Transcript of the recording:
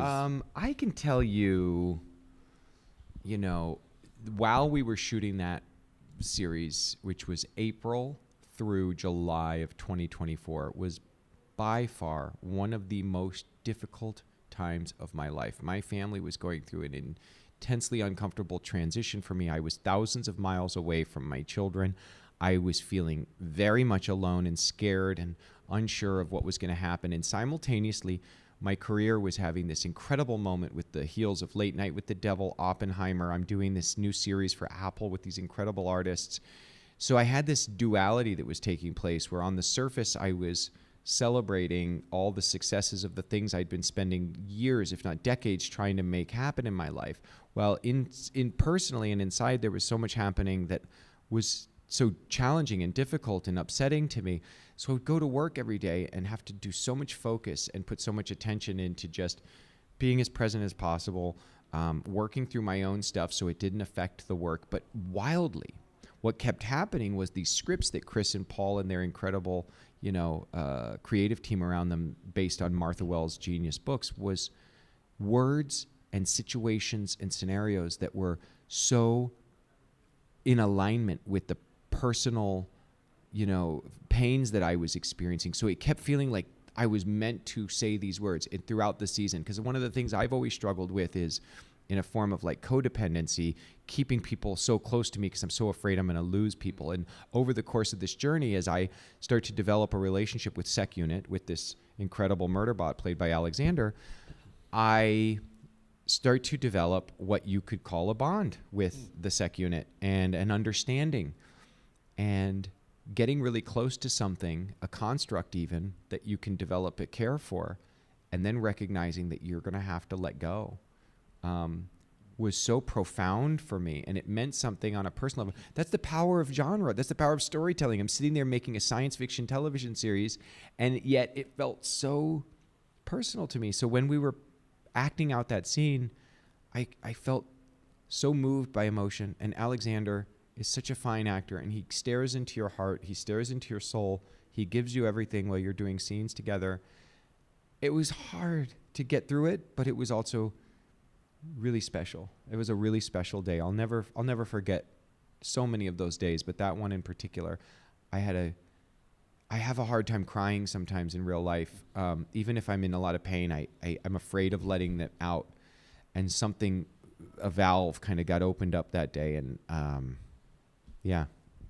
I can tell you, while we were shooting that series, which was April through July of 2024, was by far one of the most difficult times of my life. My family was going through an intensely uncomfortable transition for me. I was thousands of miles away from my children. I was feeling very much alone and scared and unsure of what was going to happen. And simultaneously, my career was having this incredible moment with the heels of Late Night with the Devil, Oppenheimer. I'm doing this new series for Apple with these incredible artists. So I had this duality that was taking place where on the surface I was celebrating all the successes of the things I'd been spending years, if not decades, trying to make happen in my life. Well, in personally and inside, there was so much happening that was so challenging and difficult and upsetting to me. So I would go to work every day and have to do so much focus and put so much attention into just being as present as possible, working through my own stuff so it didn't affect the work. But wildly, what kept happening was these scripts that Chris and Paul and their incredible, creative team around them, based on Martha Wells' genius books, was words and situations and scenarios that were so in alignment with the personal, pains that I was experiencing. So it kept feeling like I was meant to say these words throughout the season. Because one of the things I've always struggled with is in a form of like codependency, keeping people so close to me because I'm so afraid I'm going to lose people. And over the course of this journey, as I start to develop a relationship with Sec Unit, with this incredible Murderbot played by Alexander, I start to develop what you could call a bond with the Sec Unit and an understanding and getting really close to something, a construct even, that you can develop a care for, and then recognizing that you're going to have to let go. Was so profound for me, and it meant something on a personal level. That's the power of genre. That's the power of storytelling. I'm sitting there making a science fiction television series, and yet it felt so personal to me. So when we were acting out that scene, I felt so moved by emotion, and Alexander is such a fine actor, and he stares into your heart. He stares into your soul. He gives you everything while you're doing scenes together. It was hard to get through it, but it was also really special. It was a really special day. I'll never forget so many of those days, but that one in particular, I have a hard time crying sometimes in real life. Even if I'm in a lot of pain, I'm afraid of letting that out. And a valve kind of got opened up that day. And yeah,